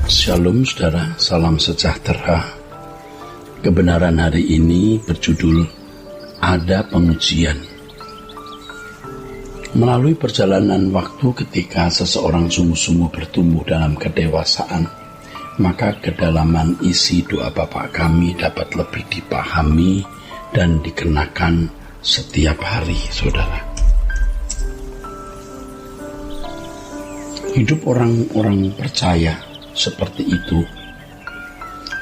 Shalom saudara, salam sejahtera. Kebenaran hari ini berjudul Ada Pengujian. Melalui perjalanan waktu ketika seseorang sungguh-sungguh bertumbuh dalam kedewasaan, maka kedalaman isi doa Bapa kami dapat lebih dipahami dan dikenakan setiap hari, saudara. Hidup orang-orang percaya seperti itu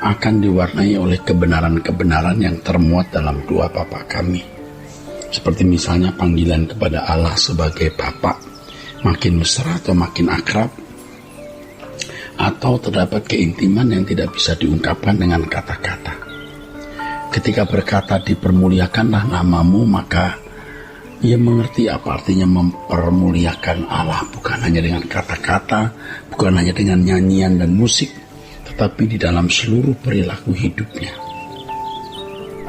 akan diwarnai oleh kebenaran-kebenaran yang termuat dalam doa Bapa kami. Seperti misalnya panggilan kepada Allah sebagai Bapa, makin mesra atau makin akrab, atau terdapat keintiman yang tidak bisa diungkapkan dengan kata-kata. Ketika berkata dipermuliakanlah namamu, maka ia mengerti apa artinya mempermuliakan Allah, bukan hanya dengan kata-kata, bukan hanya dengan nyanyian dan musik, tetapi di dalam seluruh perilaku hidupnya.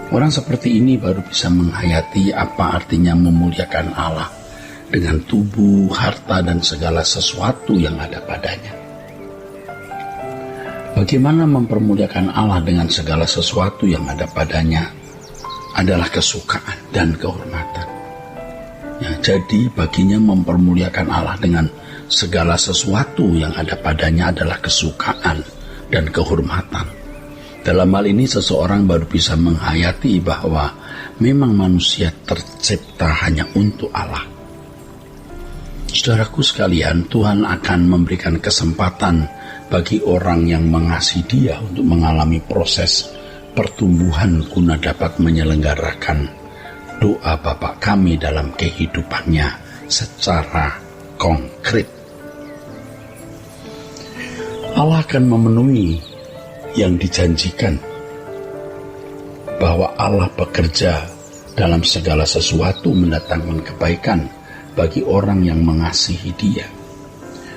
Orang seperti ini baru bisa menghayati apa artinya memuliakan Allah dengan tubuh, harta, dan segala sesuatu yang ada padanya. Bagaimana mempermuliakan Allah dengan segala sesuatu yang ada padanya adalah kesukaan dan kehormatan. Ya, jadi baginya mempermuliakan Allah dengan segala sesuatu yang ada padanya adalah kesukaan dan kehormatan. Dalam hal ini seseorang baru bisa menghayati bahwa memang manusia tercipta hanya untuk Allah. Saudaraku sekalian, Tuhan akan memberikan kesempatan bagi orang yang mengasihi Dia untuk mengalami proses pertumbuhan guna dapat menyelenggarakan doa Bapa kami dalam kehidupannya secara konkret. Allah akan memenuhi yang dijanjikan, bahwa Allah bekerja dalam segala sesuatu mendatangkan kebaikan bagi orang yang mengasihi Dia.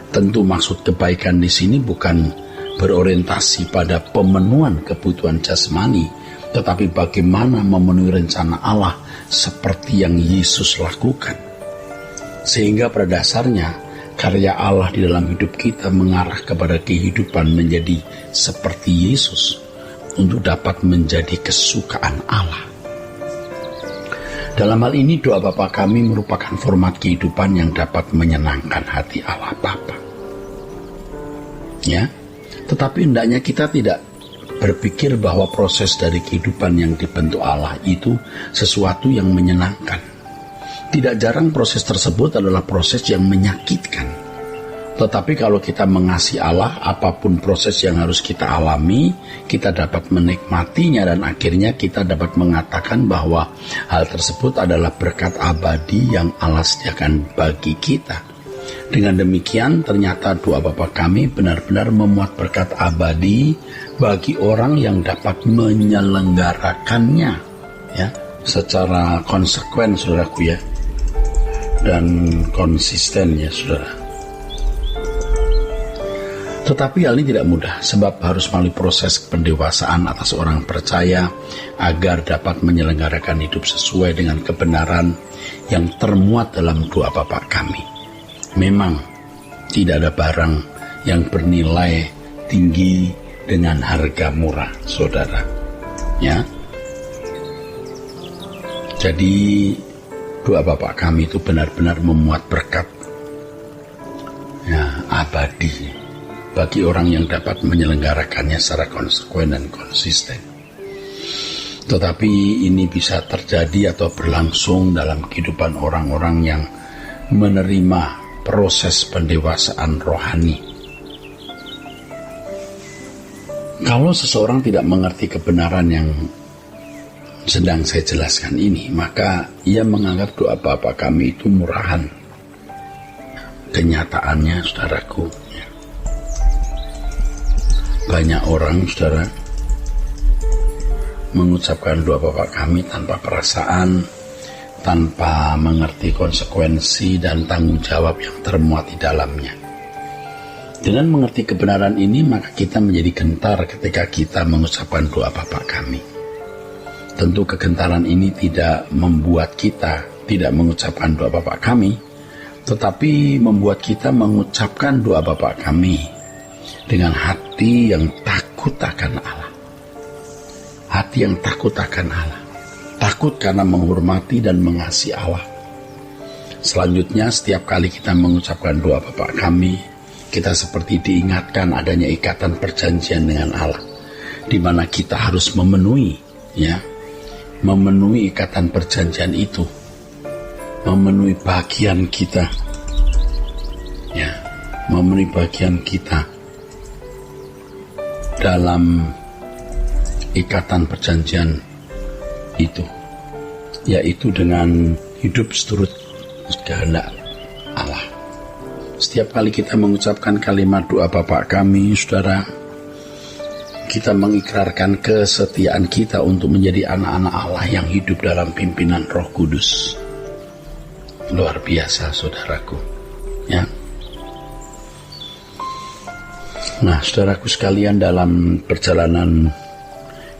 Tentu maksud kebaikan di sini bukan berorientasi pada pemenuhan kebutuhan jasmani, tetapi bagaimana memenuhi rencana Allah seperti yang Yesus lakukan. Sehingga pada dasarnya karya Allah di dalam hidup kita mengarah kepada kehidupan menjadi seperti Yesus untuk dapat menjadi kesukaan Allah. Dalam hal ini doa Bapa kami merupakan format kehidupan yang dapat menyenangkan hati Allah Bapa. Ya, tetapi hendaknya kita tidak berpikir bahwa proses dari kehidupan yang dibentuk Allah itu sesuatu yang menyenangkan. Tidak jarang proses tersebut adalah proses yang menyakitkan. Tetapi kalau kita mengasihi Allah, apapun proses yang harus kita alami, kita dapat menikmatinya dan akhirnya kita dapat mengatakan bahwa hal tersebut adalah berkat abadi yang Allah sediakan bagi kita. Dengan demikian, ternyata doa Bapa kami benar-benar memuat berkat abadi bagi orang yang dapat menyelenggarakannya, ya, secara konsekuen, saudaraku, ya, dan konsisten, ya, saudara. Tetapi hal ini tidak mudah, sebab harus melalui proses pendewasaan atas orang percaya agar dapat menyelenggarakan hidup sesuai dengan kebenaran yang termuat dalam doa Bapa kami. Memang tidak ada barang yang bernilai tinggi dengan harga murah, saudara. Ya. Jadi doa Bapa kami itu benar-benar memuat berkat, ya, abadi bagi orang yang dapat menyelenggarakannya secara konsekuen dan konsisten. Tetapi ini bisa terjadi atau berlangsung dalam kehidupan orang-orang yang menerima proses pendewasaan rohani. Kalau seseorang tidak mengerti kebenaran yang sedang saya jelaskan ini, maka ia menganggap doa Bapa kami itu murahan. Kenyataannya, saudaraku, banyak orang, saudara, mengucapkan doa Bapa kami tanpa perasaan, tanpa mengerti konsekuensi dan tanggung jawab yang termuat di dalamnya. Dengan mengerti kebenaran ini, maka kita menjadi gentar ketika kita mengucapkan doa Bapa kami. Tentu kegentaran ini tidak membuat kita tidak mengucapkan doa Bapa kami, tetapi membuat kita mengucapkan doa Bapa kami dengan hati yang takut akan Allah. Hati yang takut akan Allah. Takut karena menghormati dan mengasihi Allah. Selanjutnya, setiap kali kita mengucapkan doa Bapa kami, kita seperti diingatkan adanya ikatan perjanjian dengan Allah, di mana kita harus memenuhi ikatan perjanjian itu, memenuhi bagian kita, memenuhi bagian kita dalam ikatan perjanjian itu, yaitu dengan hidup seturut kehendak Allah. Setiap kali kita mengucapkan kalimat doa Bapa kami, saudara, kita mengikrarkan kesetiaan kita untuk menjadi anak-anak Allah yang hidup dalam pimpinan Roh Kudus. Luar biasa, saudaraku. Ya. Nah, saudaraku sekalian, dalam perjalanan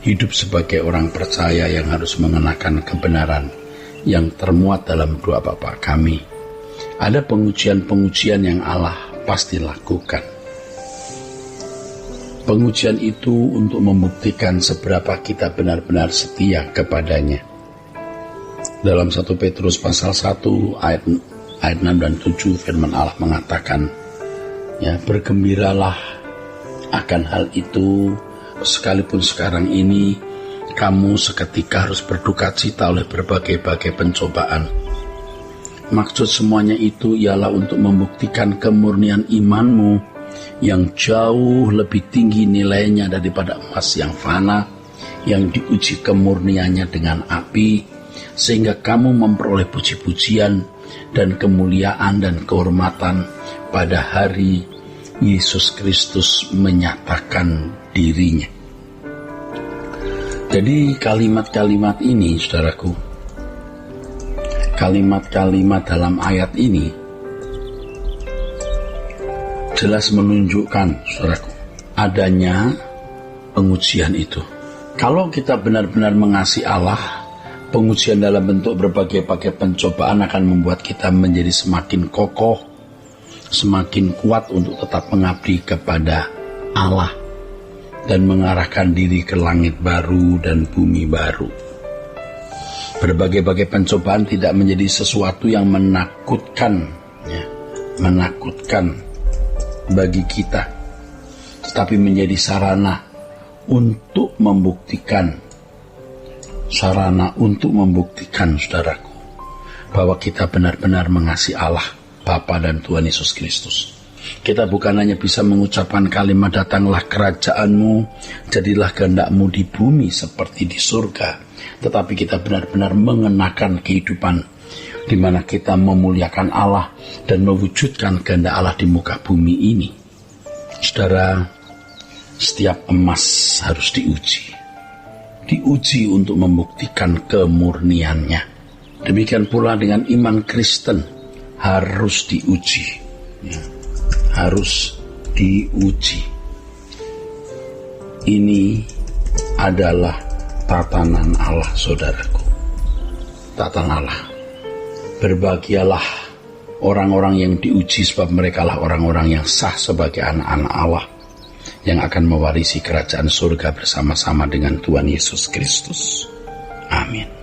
hidup sebagai orang percaya yang harus mengenakan kebenaran yang termuat dalam doa Bapa kami, ada pengujian-pengujian yang Allah pasti lakukan. Pengujian itu untuk membuktikan seberapa kita benar-benar setia kepadanya. Dalam 1 Petrus pasal 1 ayat 6 dan 7 firman Allah mengatakan, bergembiralah akan hal itu, sekalipun sekarang ini kamu seketika harus berduka cita oleh berbagai-bagai pencobaan. Maksud semuanya itu ialah untuk membuktikan kemurnian imanmu yang jauh lebih tinggi nilainya daripada emas yang fana, yang diuji kemurniannya dengan api, sehingga kamu memperoleh puji-pujian dan kemuliaan dan kehormatan pada hari Yesus Kristus menyatakan dirinya. Jadi kalimat-kalimat ini, saudaraku, kalimat-kalimat dalam ayat ini jelas menunjukkan, saudaraku, adanya pengujian itu. Kalau kita benar-benar mengasihi Allah, pengujian dalam bentuk berbagai-bagai pencobaan akan membuat kita menjadi semakin kokoh, semakin kuat untuk tetap mengabdi kepada Allah dan mengarahkan diri ke langit baru dan bumi baru. Berbagai-bagai pencobaan tidak menjadi sesuatu yang menakutkan bagi kita, tetapi menjadi sarana untuk membuktikan, saudaraku, bahwa kita benar-benar mengasihi Allah, Bapa dan Tuhan Yesus Kristus. Kita bukan hanya bisa mengucapkan kalimat datanglah kerajaanmu, jadilah kehendakmu di bumi seperti di surga, tetapi kita benar-benar mengenakan kehidupan di mana kita memuliakan Allah dan mewujudkan kehendak Allah di muka bumi ini. Saudara, setiap emas harus diuji untuk membuktikan kemurniannya. Demikian pula dengan iman Kristen harus diuji. Harus diuji. Ini adalah tatanan Allah, saudaraku. Tatanan Allah. Berbahagialah orang-orang yang diuji, sebab merekalah orang-orang yang sah sebagai anak-anak Allah, yang akan mewarisi kerajaan surga bersama-sama dengan Tuhan Yesus Kristus. Amin.